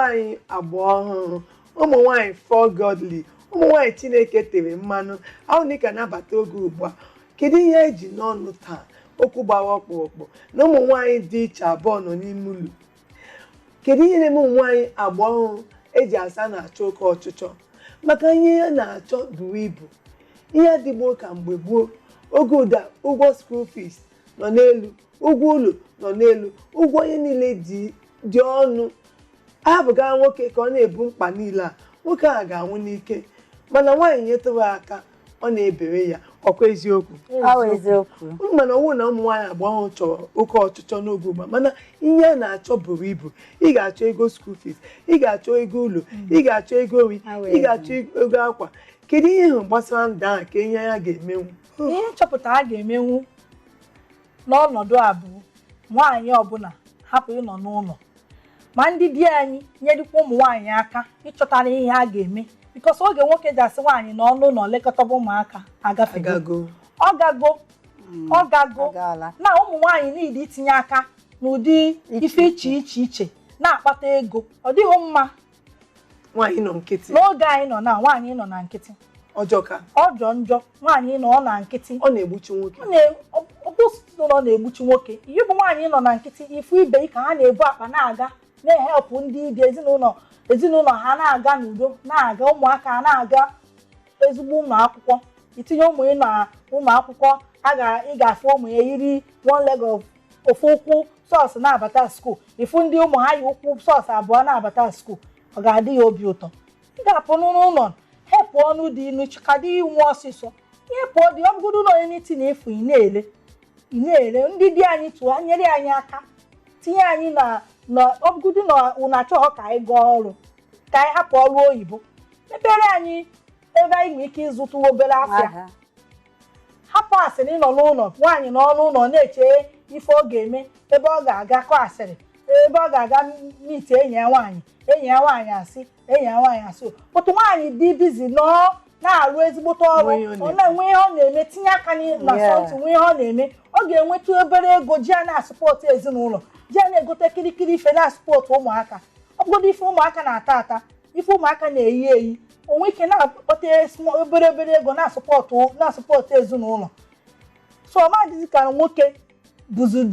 nwaanyị agba ọhụrụ, ụmụ nwaanyị for godly, ụmụ nwaanyị Chineke tere mmanụ, ahụ dịka nabata oge ugbu a. Kedu ihe eji n'ọnụ taa okwu gbawa ọkpụrụkpụ na ụmụ nwaanyị dị iche abụọ nọ n'ime ụlọ? Kedu ihe na-eme ụmụ nwaanyị agba ọhụrụ eji asa na-achọ oke ọchịchọ? Maka ihe ya na-achọ buru ibu. Ihe adịgbo ka mgbe gboo, oge ụda ụgwọ school fees nọ n'elu, ụgwọ ụlọ nọ n'elu, ụgwọ onye niile dị ọnụ. Ahapụga nwoke ka ọ na-ebu mkpa niile a, nwoke a ga-anwụ n'ike, mana nwaanyị nyetụrụ aka ọ na-ebere ya. Ọkwa eziokwu? Mana ọnwụ na ụmụ nwaanyị agba ọhụrụ chọrọ oke ọchịchọ n'oge ugbu a, mana ihe a na-achọ buru ibu. Ị ga-achọ ego school fees, ị ga-achọ ego ụlọ, ị ga-achọ ego nri, ị ga-achọ ego akwa. Kedu ihe ahụ gbasara ndụ ahụ ka ihe ya ga-emenwu? Ihe nchọpụta a ga-emenwu n'ọnọdụ a bụ nwaanyị ọbụla hapụ ịnọ n'ụlọ, ma ndị di anyị nyerikwa ụmụ nwaanyị aka ịchọtara ihe a ga-eme, bikọs oge nwoke ji asị nwaanyị na ọnụ ụlọ lekọtaba ụmụaka agafego. Ọ gago na ụmụ nwaanyị niile itinye aka n'ụdị ife iche iche na-akpata ego. Ọ dịghị mma nwaanyị nọ nkịtị n'oge anyị nọ na nwaanyị nọ na nkịtị. Ọjọọ njọ nwaanyị nọ na nkịtị, ọ na-egbuchi nwoke. Ọ na-egbuchi nwoke. Ihe bụ nwaanyị nọ na nkịtị, ifu ibe ka ha na-ebu akpa na-aga na-ehepụ ndị ibe ezinụlọ ha na-aga n'udo, na-aga ụmụaka na-aga ezigbo ụlọ akwụkwọ. Itinye ụmụ na ụmụ akwụkwọ, ị ga-afụ ụmụ ya yiri one leg of ofu ụkwụ sọọsụ na-abata skuul, ifu ndị ụmụ ha yi ụkwụ sọọsụ abụọ na-abata skuul. Ọ ga-adị ya obi ụtọ. Ị ga-apụ n'ụlọ hepụ ọnụ dị inu chịkadị inwe ọsịsọ. Ihe pụọ dị ọbụgodu ụlọ onye n'iti na-efu ị na-ele ndị di anyị tụọ nyere anyị aka, tinye anyị na ọbụgodu na ụnụ achọghọ ka anyị gaa ọrụ, ka anyị hapụ ọrụ oyibo, mepere anyị ebe anyị nwere ike ịzụtụ obere afịa. Hapụ asịrị nọ n'ụlọ, nwaanyị nọ n'ụlọ na-eche ife ọ ga-eme, ebe ọ ga-aga kọ asịrị, ebe ọ ga-aga n'ite enyi ya nwaanyị asị. Otu nwaanyị dị bizi nọ na-arụ ezigbote ọrụ, ọ na-enwe ihe ọ na-eme, tinye aka na sọntụ nwe ihe ọ na-eme, ọ ga-enweta obere ego ji a na-asụpọtụ ezinụlọ, ji a na-egote kirikiri ife na-asụpọtụ ụmụaka. Ọ bụgodị ife ụmụaka na-ata, ife ụmụaka na-eyi, onwe ike na-akpọta obere ego na-asụpọtụ ezinụlọ. So ọ madịzi ka nwoke bụzi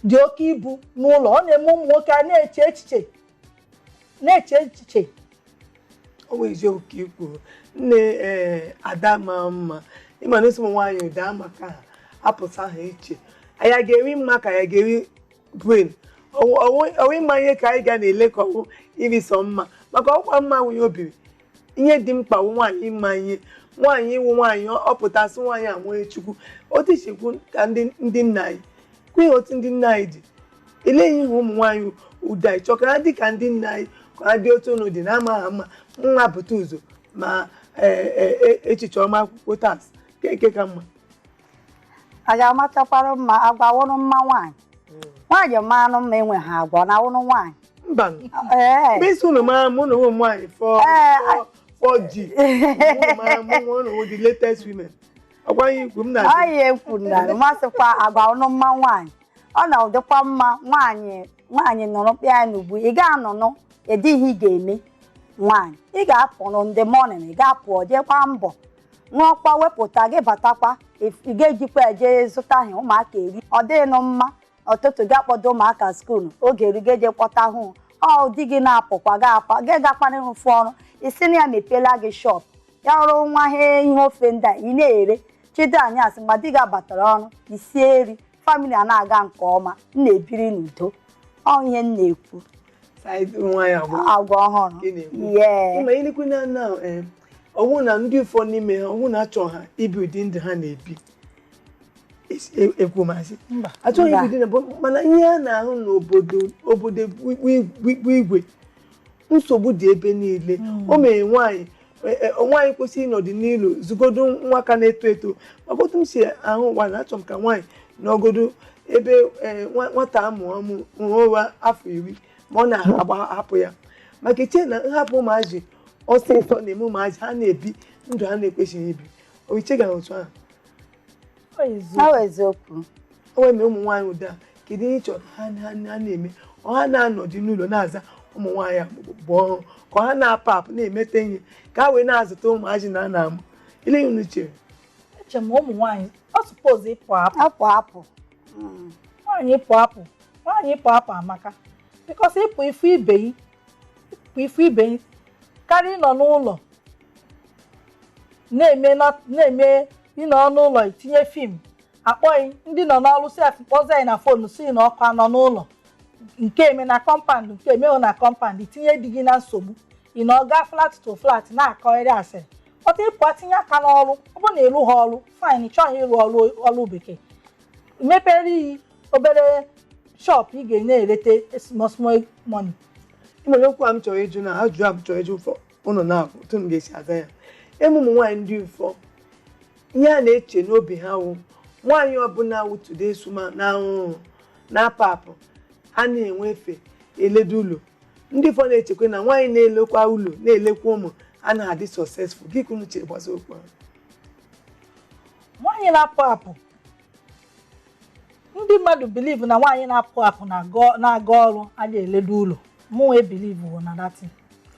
dị oke ibu n'ụlọ. Ọ na-eme ụmụ nwoke a na-eche echiche. Ọ bụ eziokwu ka i kwuru. Nne Ada ma mma, ịma na ụmụ nwaanyị ụda maka ha apụta ha iche. Anyị ga-eri mma ka anyị ga-eri brain. Ọwụ ịma ihe ka anyị ga na-ele ka ọwụ iri sọ mma, maka ọkwa mma nwunye obiri. Ihe dị mkpa wụ nwaanyị ịma ihe, nwaanyị ịwụ nwaanyị ọpụtasị nwaanyị amụghị Chukwu. Otu ichekwu ka ndị nna anyị kwenye otu ndị nna anyị dị. Eleghị ihe ụmụ nwaanyị ụda ịchọ ka ha dị ka ndị nna anyị, ka ha dị otu ọnụ dị na ama ama nwa bụta ụzọ ma echiche ọma akwụkwọ tas keke ka mma. A ga-amachakwara mma agwa wụrụ mma nwaanyị. Nwaanyị mmanụ mma enwe ha agwa na wụrụ nwaanyị. Mba, mgbe isi ụlọ mara mụ na ụmụ nwaanyị 4G, ụmụ the latest women. Ọgwaghị ikwu m na anyị ekwu na masịkwa agwa wụrụ mma nwaanyị. Ọ na-ụdịkwa mma nwaanyị nọrọ kpịa n'ugbu, ị ga-anọnụ edighị ị ga-eme. Nwaanyị ị ga-apụ ndị mọnịn, ị ga-apụ jekwa mbọ ṅụọkwa wepụta gị batakwa, ị ga-ejikwa eje zụta ihe ụmụaka eri. Ọ dịghịnụ mma ọtụtụ ga-akpọdo ụmụaka skuulu, oge erugo eje kpọta hụ ọ di gị na-apụkwa ga-agakwana ịrụfụ ọrụ, isi na ya mepeela gị shọp ya ọrụ nwa ihe ofe ndị a ị na-ere chido anyasị ma di gị abatara ọrụ isie eri, famili a na-aga nke ọma, m na-ebiri n'udo. Ọ ihe m na-ekwu. Agwa ọhụrụ ọnwụ na ndị ụfọdụ n'ime ha ọnwụ na-achọ ha ibi ụdị ndụ ha na-ebi ekwumasị achọghị ibi ụdị mana ihe a na-ahụ n'obodo igwe nsogbu dị ebe niile. O mere nwaanyị kwesịrị ịnọdụ n'ilo zugodo nwa ka na-eto eto, maka otu m si ahụ ụwa na achọ m ka nwaanyị n'ogodo ebe nwata amụ ụra afọ 10 ma ọ na-ahapụ ya, maka eche na nhapụ ụmụazị ọsịsọ na-eme ụmụazị ha na-ebi ndụ ha na-ekwesịghị ibi. Oiche gara otu ahụ. Eziokwu. O nwere ụmụ nwaanyị ụda kedu ihe ịchọ ha na-eme, ọha na-anọdụ n'ụlọ na-aza ụmụ nwaanyị bụ ọhụrụ ka ha na-apụ apụ na-emete ihe ka ha wee na-azụta ụmụazị na na-amụ ile unu chere eche m ụmụ nwaanyị ọ suppose ịpụ apụ apụ nwaanyị ịpụ apụ amaka because ịpụ ifu ibe yi karịa ịnọ n'ụlọ na-eme ịnọ n'ụlọ itinye fim akpọghị ndị nọ n'ọrụ sef kpọzie anyị na fonu si na ọkụ anọ n'ụlọ nke eme na kọmpand nke emeghị na kọmpand itinye di gị na nsogbu ị na ọga flat to flat na-akọgharị asịrị ọta ịpụ atinye aka n'ọrụ ọ bụrụ na ịrụ ha ọrụ fine chọghị ịrụ ọrụ bekee mepere iyi obere shop ị ga na-erete small money. ịmere okwu a m chọrọ ịjụ na ajụjụ a m chọrọ ịjụ ụfọ ụnụ na-abụ otu m ga-esi aza ya eme ụmụ nwaanyị ndị ụfọ ihe a na-eche n'obi ha wụ nwaanyị ọbụla wụtude esuma na ahụhụ na-apụ apụ ha na-enwefe eledo ụlọ ndị ụfọ na-echekwa na nwaanyị na-elekwa ụlọ na-elekwa ụmụ a na-adị successful gị ka unu chere gbasa okwu ahụ nwaanyị na-apụ apụ ndị mmadụ believe na nwaanyị na-apụ apụ na-aga ọrụ a na-eledo ụlọ mụ wee believe na datin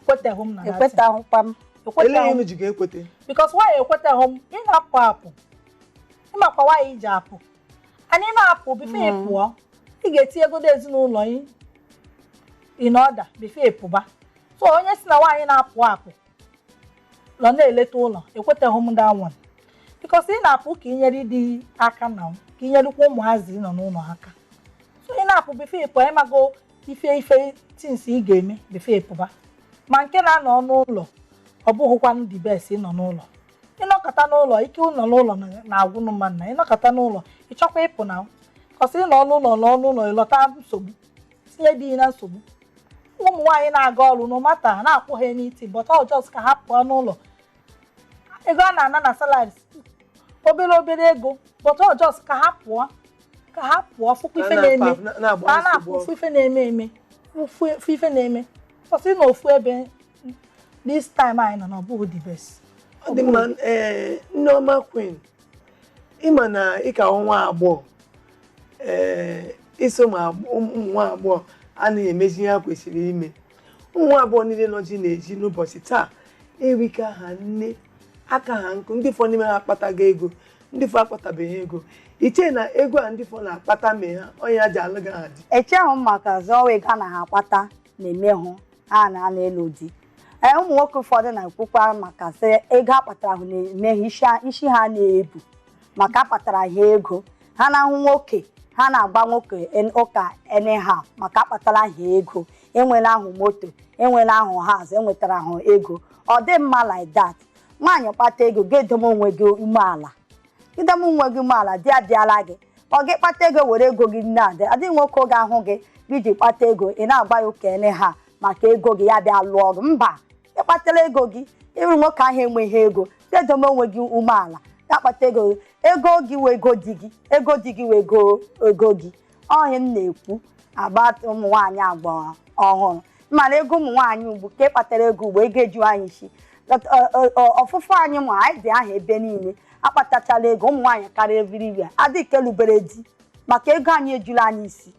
ekweteghị m na datin ekwetaghịkwa m eleghị unu ji ga-ekwete because nwaanyị ekweteghị m ị na-apụ apụ ịmakwa nwaanyị iji apụ anyị na-apụ bifo ị pụọ ị ga-etinye egodo ezinụlọ ị in order bifo ị pụba so onye si na nwaanyị na-apụ apụ nọ na-eleta ụlọ ekweteghị m that one because ị na-apụ ka inyere dị aka na ka inyerekwa ụmụazị nọ n'ụlọ aka so ị na-apụ bifo ị pụọ ịmago ife tins ị ga-eme bifo ị pụba ma nke na-anọ n'ụlọ ọ bụghịkwa ndị best ịnọ n'ụlọ ịnọkọta n'ụlọ ike ụlọ n'ụlọ na-agwụnụ mmadụ na ịnọkọta n'ụlọ ịchọkwa ịpụ na kọsị ịnọ n'ụlọ ịlọta nsogbu tinye dị na nsogbu ụmụ nwaanyị na-aga ọrụ n'ụmata na-akwụ ha n'iti but ọ just ka ha pụọ n'ụlọ ego a na-ana na salaries obere ego but ọ just ka ha pụọ fụkwa ife na-eme ka a na-apụ ụfụ ife na-eme ụfụ ife na-eme kọsị na ofu ebe this time anyị nọ na ọ bụghị the best. ọ dị mma Nneoma Queen ịma na ịka nwa agbọghọ iso ụmụ nwa agbọghọ a na-emezi ihe ha kwesịrị ime ụmụ nwa agbọghọ niile nọ ji na-eji n'ụbọchị taa erika ha nne aka ha nkụ ndị fọ n'ime ha akpatago ego ndị fọ akpatabeghị ego iche na ego a ndị fọ na-akpata mee ha onye ha ji alụga ha di echeghị m maka zọwa ego a na ha akpata na-eme hụ ha na-elu di ụmụ nwoke ụfọdụ na-ekwukwa maka sị ego akpatara ahụ na-eme isi ha na-ebu maka akpatara ha ego ha na-ahụ nwoke ha na-agba nwoke ụka anyhow maka akpatara ha ego enwela ahụ moto enwela ahụ house enwetara ahụ ego ọ dị mma like that nwaanyị kpata ego ga-edom onwe gị umeala idom onwe gị umeala di abịala gị ọ gị kpata ego were ego gị na-adị adịghị nwoke oge ahụ gị iji kpata ego ị na-agba ya ụka anyhow maka ego gị ya bịa lụọ ọrụ mba ịkpatara ego gị ịrụ nwoke ahụ enweghị ego dedome onwe gị umeala ya kpata ego gị wee ego di gị ego di gị wee ego gị onye m na-ekwu agbata ụmụ nwaanyị agba ọhụrụ mana ego ụmụ nwaanyị ugbu ka ịkpatara ego ugbo ego eju anyị isi ọfụfụ anyị ma anyị dị aha ebe niile akpatachala ego ụmụ nwaanyị karịa everywhere adịghị kelubere di maka ego anyị ejula anyị isi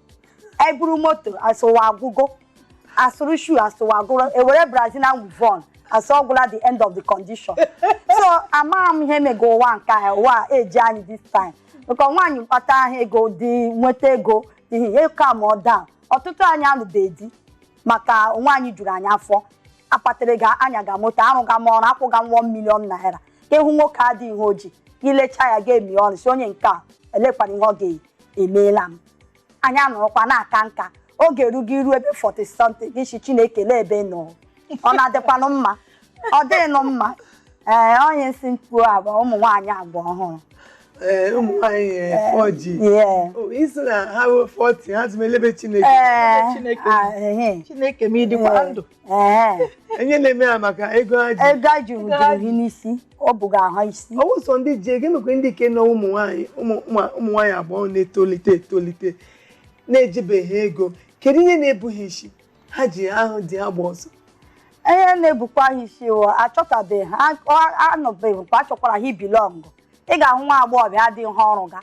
eburu moto asụwa agwụgo asụrụ shu asụwa agụrụ ewere Brazilian wivon asụ ọgwụla the end of the condition so amaghị m ihe mega ụwa nke ụwa eji anyị this time maka nwaanyị mkpata ahụ ego dị nweta ego dị ihe ka ma ọ daa ọtụtụ anyị alụbeghị di maka nwaanyị juru anyị afọ akpatara ga anya ga moto arụga m ọrụ akwụga m 1 million naira ka ịhụ nwoke adịghị oji ilecha ya ga-emi ọrụ si onye nke a elekwana ihe ọ ga-emeela m anya nọrọkwa na-aka nka oge erugo iru ebe 40 something isi Chineke lee ebe nọ ọ na-adịkwanụ mma ọ dịnụ mma onye si mkpu agba ụmụ nwaanyị agba ọhụrụ ụmụ nwaanyị 4G isi na ha 40 ha zimelebe Chineke Chineke ma ịdịkwa ndụ enye na-eme ha maka ego ha ji ego a juru gị n'isi ọ bụghị ahụ isi ọ bụ sọ ndị ji ego mekwa ndị ike nọ ụmụ nwaanyị abụọ na-etolite na-ejibeghị ego kedu ihe na-ebughị isi ha ji ahụ dị agba ọsọ ihe na-ebukwa ha isi achọtabeghị anọbeghị kwa achọkwara ha ibilọngụ ị ga-ahụ nwa agbọghọbịa adịghị ọrụ ga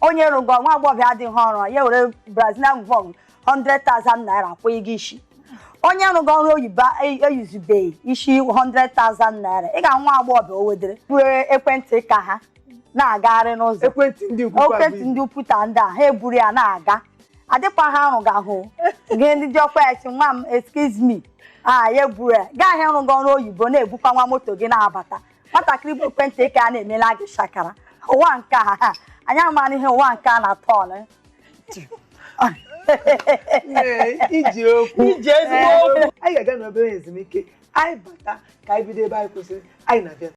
onye rụgo nwa agbọghọbịa adịghị ọrụ ya were Brazilian wivon 100,000 naira akwụghị gị isi onye rụgo ọrụ oyibo eyuzubeghị isi 100,000 naira ị ga nwa agbọghọ o wedere buru ekwentị ka ha na-agagharị n'ụzọ ekwentị ndị ukwu ekwentị ndị ukwuta ndị a ha eburu ya na-aga adịkwa ha arụgahụ gị ndị jọkwa esi nwa m excuse me ya eburu ya gaa ahịa rụgo ọrụ oyibo na-ebukwa nwa moto gị na-abata nwatakịrị bụ ekwentị ka a na-emela gị shakara ụwa nke a anyị amaghị ihe ụwa nke a na-atọ ọnụ iji okwu ije ezigbo okwu anyị ga-aga n'obere ezumike anyị bata ka anyị bido ebe anyị kwụsịrị anyị na-abịa